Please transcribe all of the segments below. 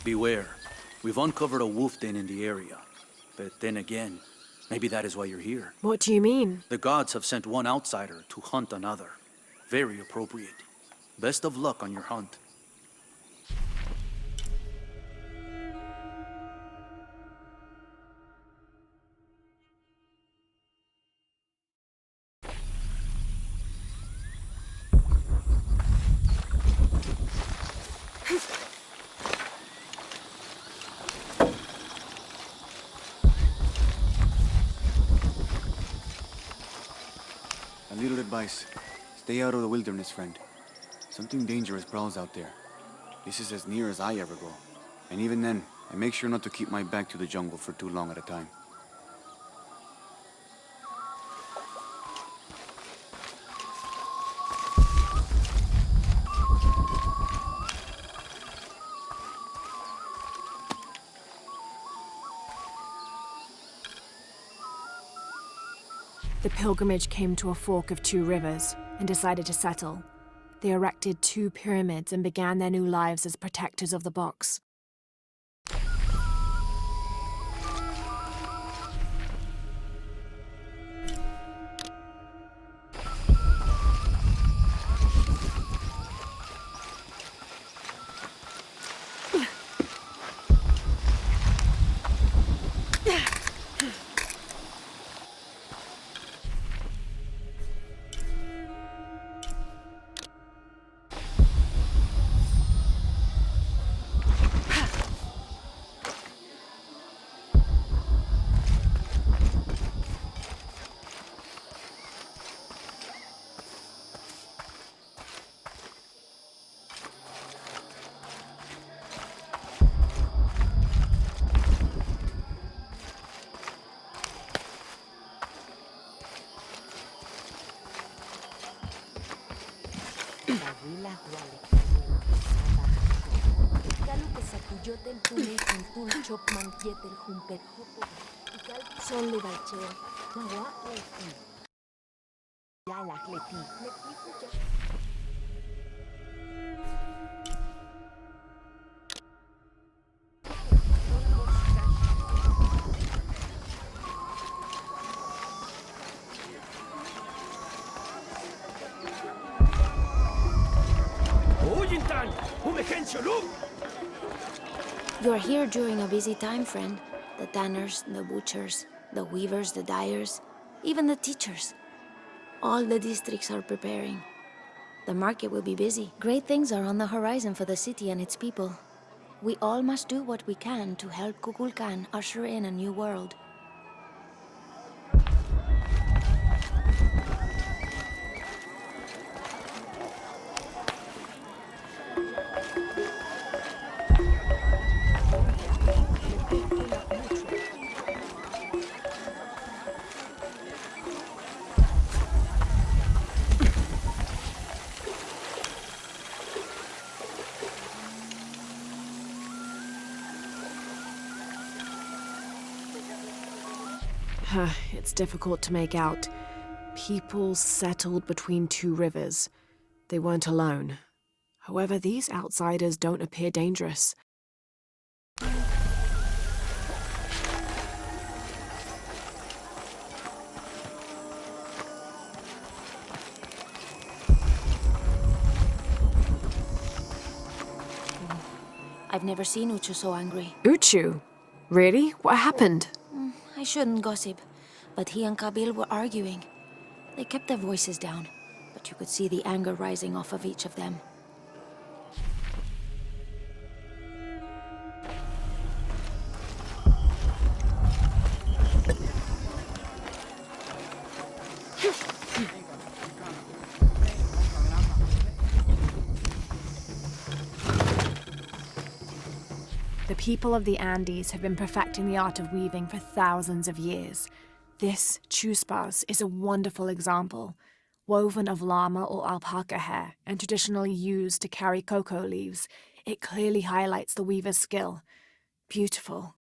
Beware. We've uncovered a wolf den in the area. But then again, maybe that is why you're here. What do you mean? The gods have sent one outsider to hunt another. Very appropriate. Best of luck on your hunt. A little advice. Stay out of the wilderness, friend. Something dangerous prowls out there. This is as near as I ever go. And even then, I make sure not to keep my back to the jungle for too long at a time. The pilgrimage came to a fork of 2 rivers and decided to settle. They erected 2 pyramids and began their new lives as protectors of the box. You're here during a busy time, friend. The tanners, the butchers, the weavers, the dyers, even the teachers. All the districts are preparing. The market will be busy. Great things are on the horizon for the city and its people. We all must do what we can to help Kukulkan usher in a new world. It's difficult to make out. People settled between 2 rivers. They weren't alone. However, these outsiders don't appear dangerous. I've never seen Uchu so angry. Uchu? Really? What happened? I shouldn't gossip, but he and Kabil were arguing. They kept their voices down, but you could see the anger rising off of each of them. The people of the Andes have been perfecting the art of weaving for thousands of years. This chuspas is a wonderful example, woven of llama or alpaca hair and traditionally used to carry cocoa leaves. It clearly highlights the weaver's skill. Beautiful.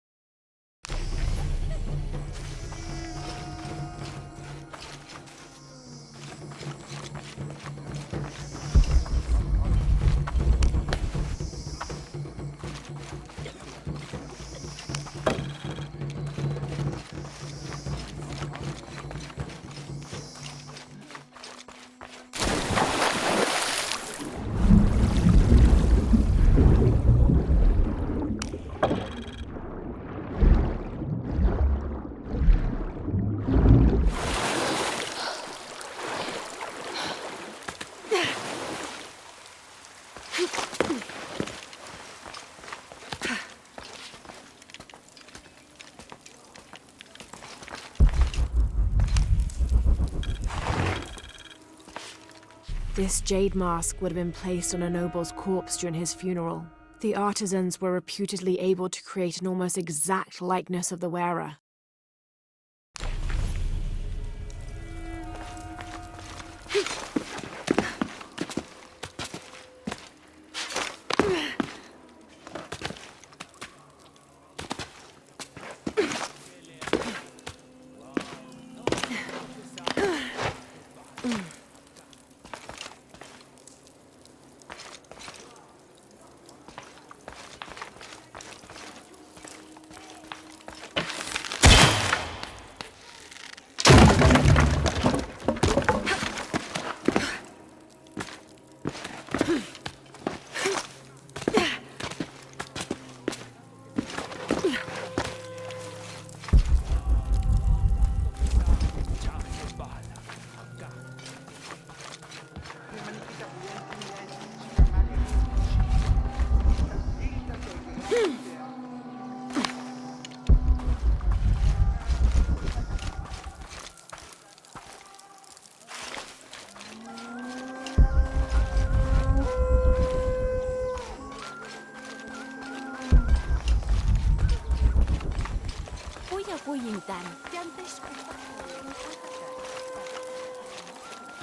This jade mask would have been placed on a noble's corpse during his funeral. The artisans were reputedly able to create an almost exact likeness of the wearer.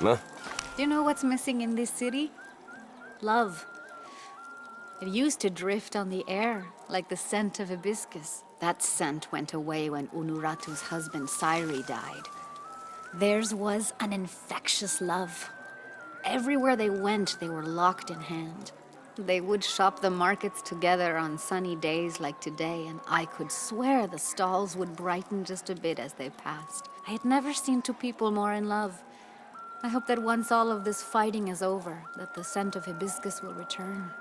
Ma? Do you know what's missing in this city? Love. It used to drift on the air, like the scent of hibiscus. That scent went away when Unuratu's husband Sairi died. Theirs was an infectious love. Everywhere they went, they were locked in hand. They would shop the markets together on sunny days like today, and I could swear the stalls would brighten just a bit as they passed. I had never seen two people more in love. I hope that once all of this fighting is over, that the scent of hibiscus will return.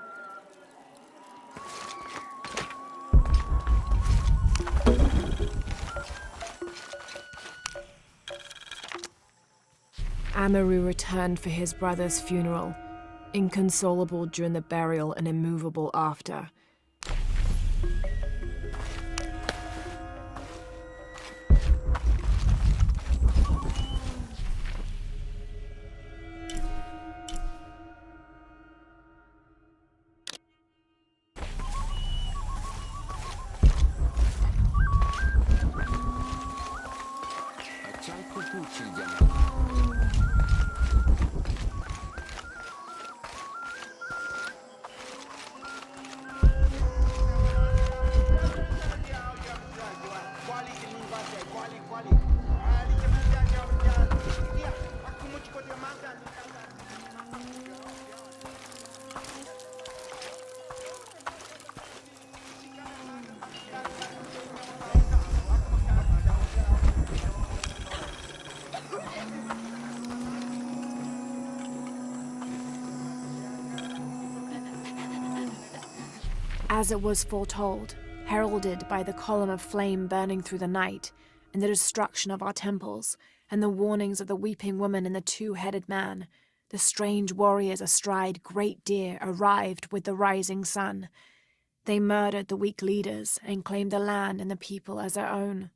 Amaru returned for his brother's funeral, inconsolable during the burial and immovable after. As it was foretold, heralded by the column of flame burning through the night, and the destruction of our temples, and the warnings of the weeping woman and the two-headed man, the strange warriors astride great deer arrived with the rising sun. They murdered the weak leaders and claimed the land and the people as their own.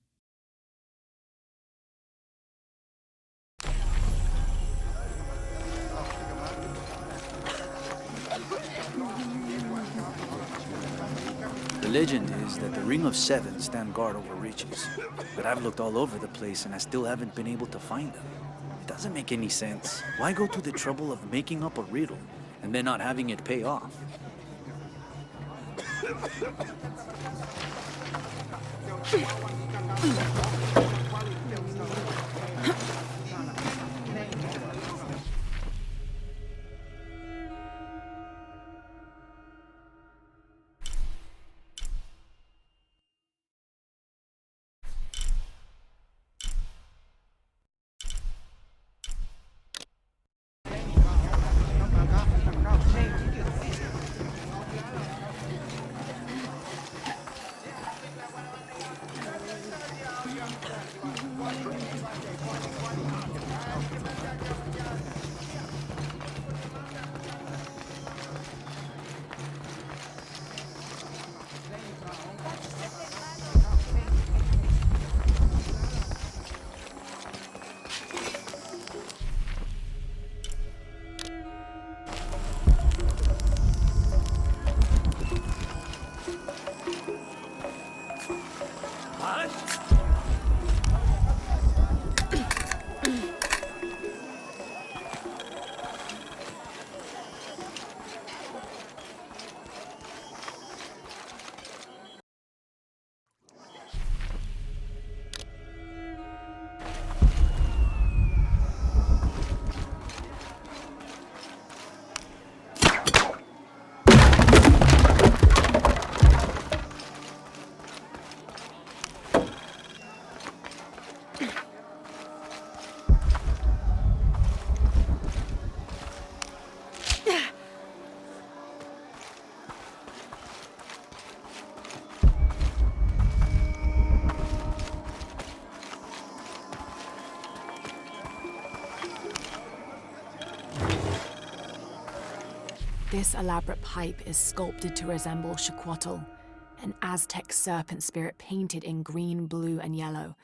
The legend is that the Ring of Seven stand guard over riches. But I've looked all over the place and I still haven't been able to find them. It doesn't make any sense. Why go to the trouble of making up a riddle and then not having it pay off? This elaborate pipe is sculpted to resemble Xicuatl, an Aztec serpent spirit painted in green, blue, and yellow.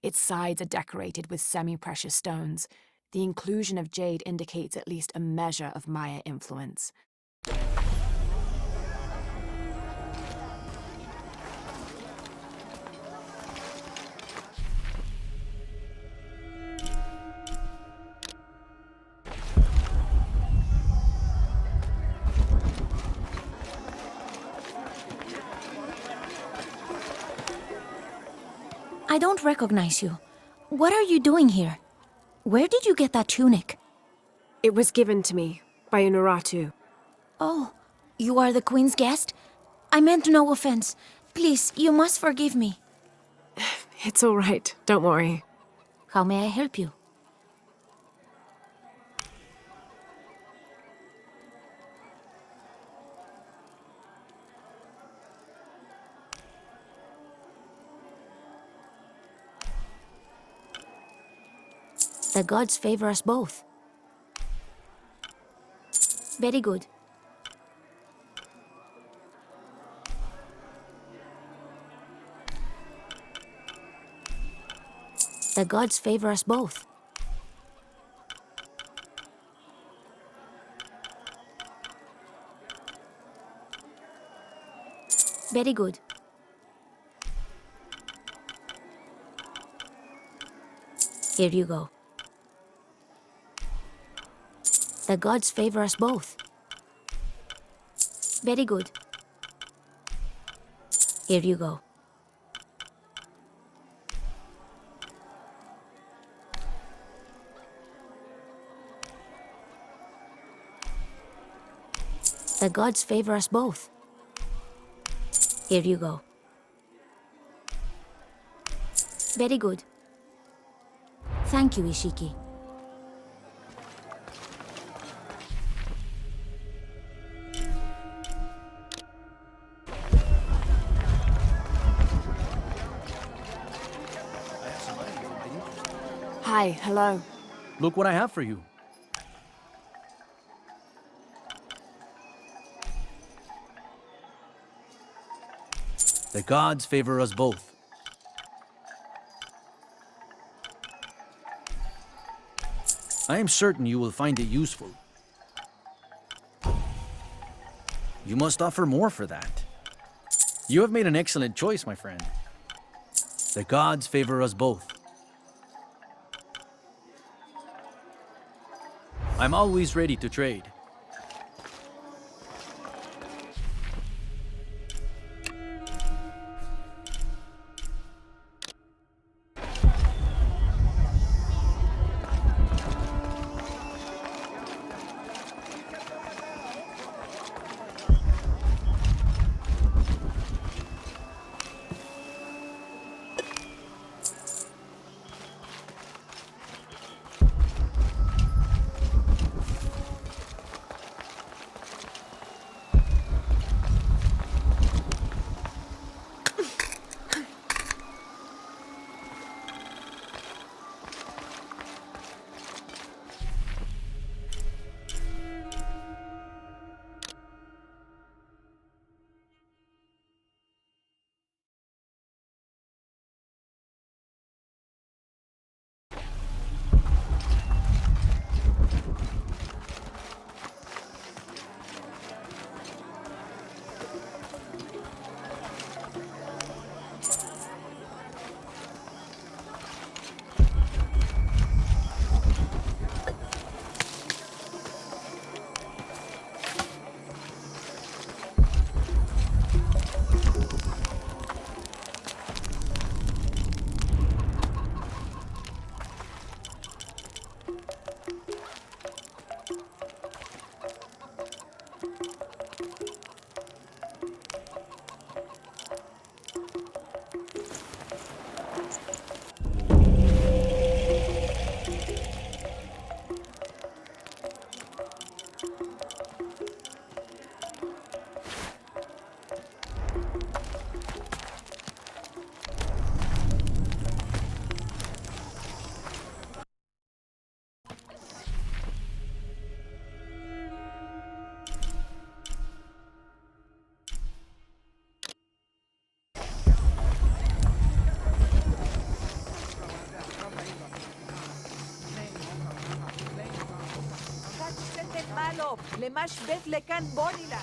Its sides are decorated with semi-precious stones. The inclusion of jade indicates at least a measure of Maya influence. I don't recognize you. What are you doing here? Where did you get that tunic? It was given to me by Unuratu. Oh, you are the Queen's guest? I meant no offense. Please, you must forgive me. It's all right, don't worry. How may I help you? The gods favor us both. Very good. The gods favor us both. Very good. Here you go. The gods favor us both. Very good. Here you go. The gods favor us both. Here you go. Very good. Thank you, Ishiki. Hi, hello. Look what I have for you. The gods favor us both. I am certain you will find it useful. You must offer more for that. You have made an excellent choice, my friend. The gods favor us both. I'm always ready to trade. Lemash bet lekan bonila.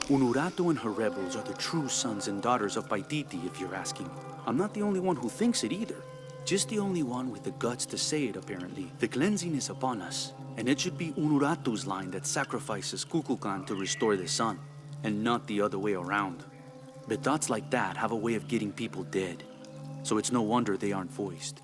Unurato and her rebels are the true sons and daughters of Paititi, if you're asking. I'm not the only one who thinks it either. Just the only one with the guts to say it, apparently. The cleansing is upon us, and it should be Unuratu's line that sacrifices Kukulkan to restore the sun, and not the other way around. But thoughts like that have a way of getting people dead, so it's no wonder they aren't voiced.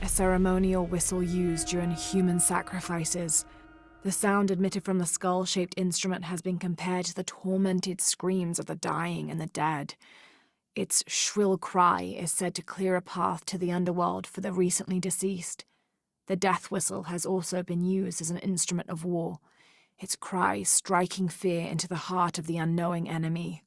A ceremonial whistle used during human sacrifices. The sound emitted from the skull-shaped instrument has been compared to the tormented screams of the dying and the dead. Its shrill cry is said to clear a path to the underworld for the recently deceased. The death whistle has also been used as an instrument of war, its cry striking fear into the heart of the unknowing enemy.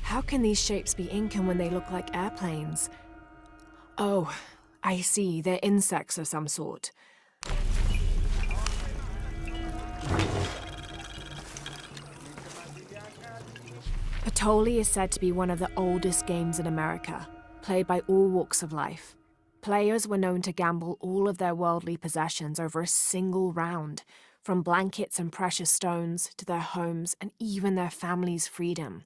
How can these shapes be Incan when they look like airplanes? Oh, I see. They're insects of some sort. Patoli is said to be one of the oldest games in America, played by all walks of life. Players were known to gamble all of their worldly possessions over a single round, from blankets and precious stones to their homes and even their family's freedom.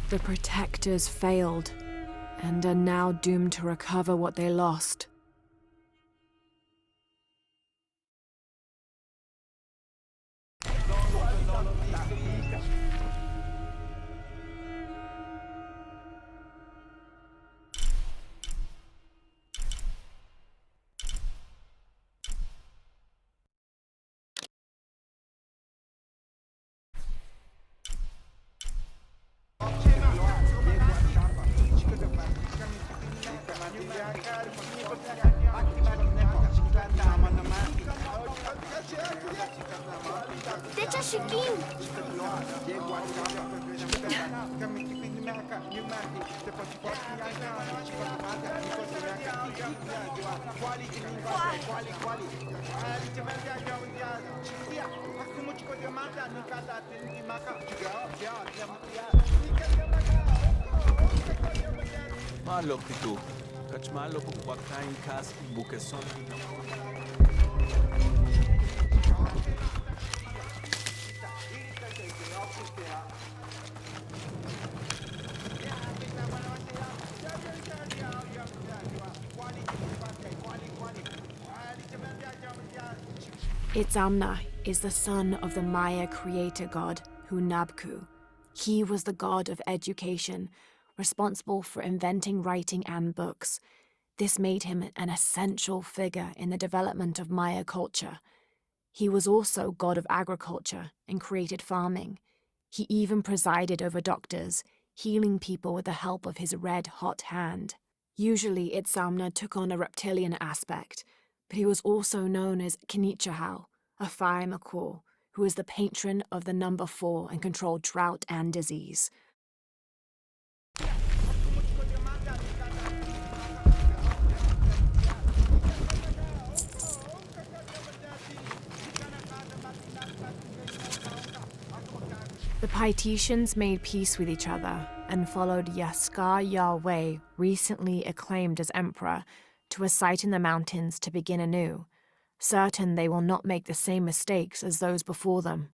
The protectors failed, and are now doomed to recover what they lost. Teacher Shikin! Malo pitu. Kachmalo pagwakain kas bukeson. Itzamna is the son of the Maya creator god Hunabku. He was the god of education, responsible for inventing writing and books. This made him an essential figure in the development of Maya culture. He was also god of agriculture and created farming. He even presided over doctors, healing people with the help of his red-hot hand. Usually, Itzamna took on a reptilian aspect, but he was also known as Kinichahau, a fire macaw, who is the patron of the number 4 and controlled drought and disease. The Paititians made peace with each other and followed Yaskar Yahweh, recently acclaimed as emperor, to a site in the mountains to begin anew, certain they will not make the same mistakes as those before them.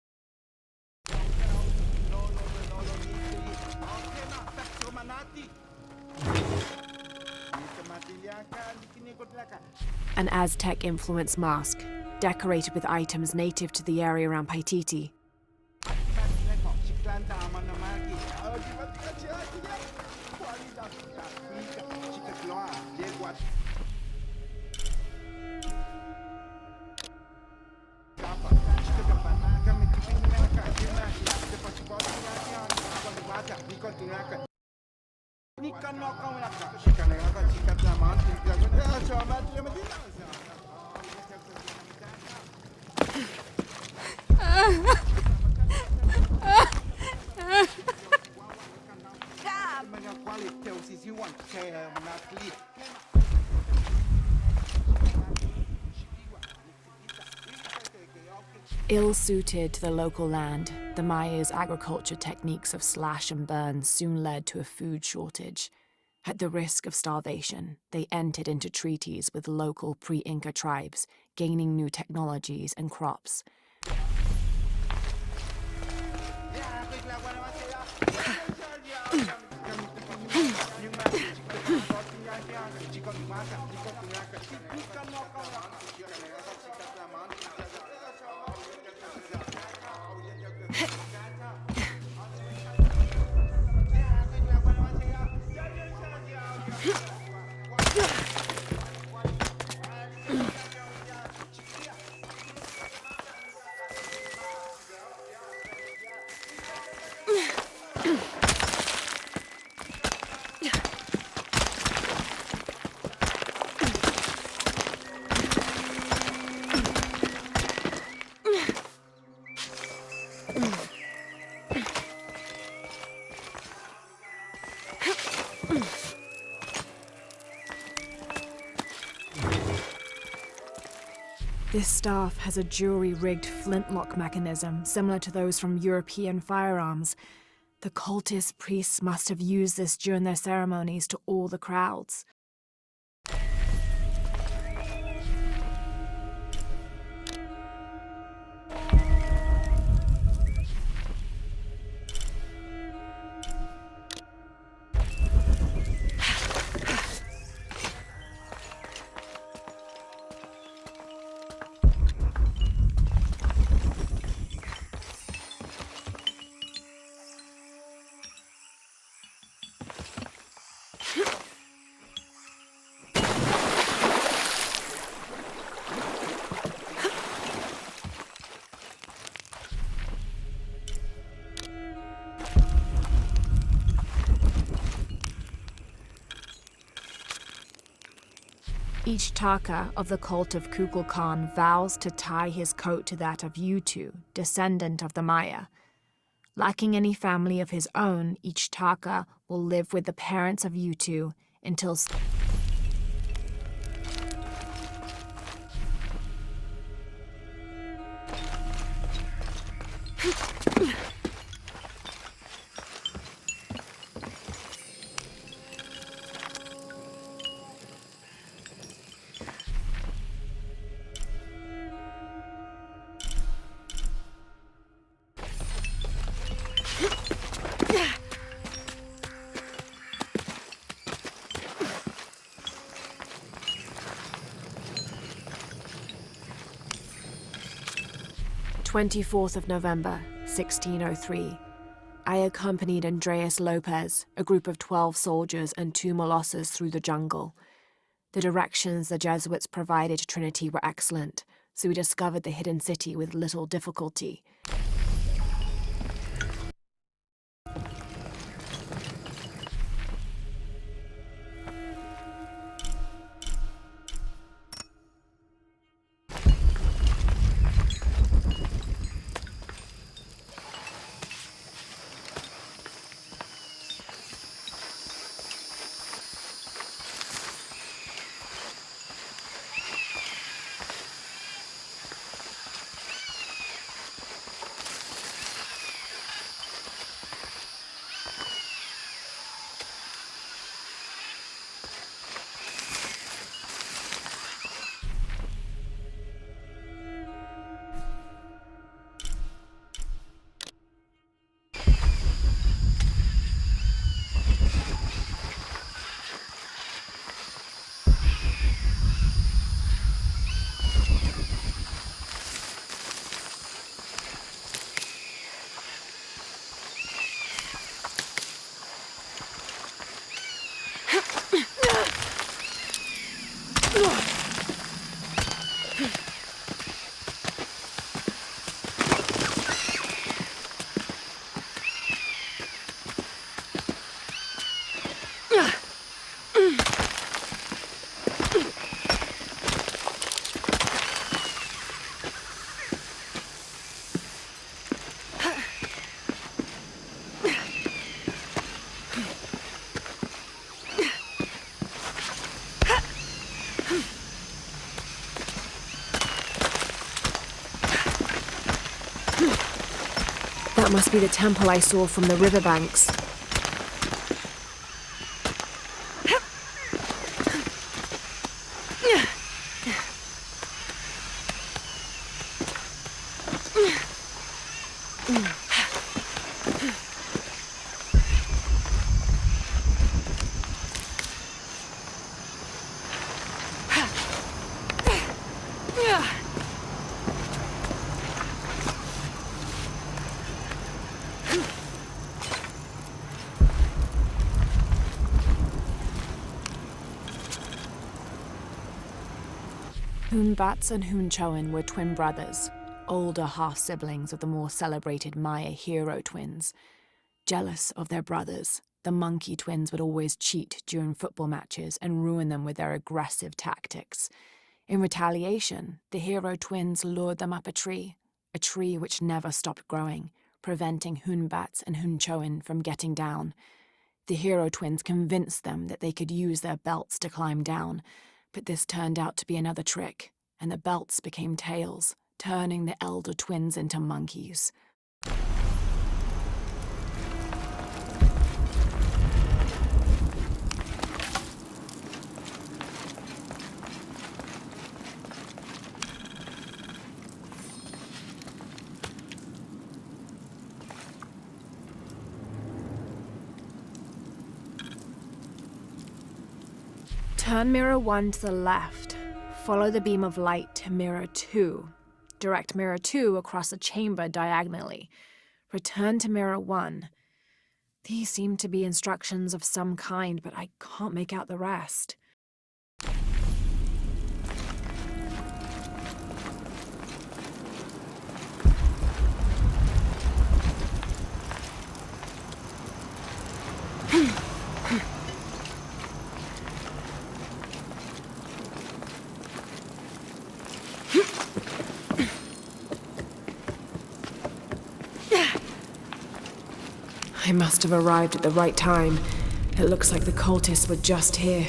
An Aztec-influenced mosque, decorated with items native to the area around Paititi. Ill-suited to the local land, the Mayas' agriculture techniques of slash and burn soon led to a food shortage. At the risk of starvation, they entered into treaties with local pre-Inca tribes, gaining new technologies and crops. This staff has a jury-rigged flintlock mechanism similar to those from European firearms. The cultist priests must have used this during their ceremonies to awe the crowds. Each Taka of the cult of Kukulkan vows to tie his coat to that of Yutu, descendant of the Maya. Lacking any family of his own, each Taka will live with the parents of Yutu until... "24th November, 1603. I accompanied Andreas Lopez, a group of 12 soldiers and 2 Molossers through the jungle. The directions the Jesuits provided to Trinity were excellent, so we discovered the hidden city with little difficulty. That must be the temple I saw from the riverbanks. Hunbats and Hunchoin were twin brothers, older half-siblings of the more celebrated Maya hero twins. Jealous of their brothers, the monkey twins would always cheat during football matches and ruin them with their aggressive tactics. In retaliation, the hero twins lured them up a tree which never stopped growing, preventing Hunbats and Hunchoin from getting down. The hero twins convinced them that they could use their belts to climb down, but this turned out to be another trick, and the belts became tails, turning the elder twins into monkeys. Turn mirror 1 to the left. Follow the beam of light to mirror 2. Direct mirror 2 across the chamber diagonally. Return to mirror 1. These seem to be instructions of some kind, but I can't make out the rest. I must have arrived at the right time. It looks like the cultists were just here.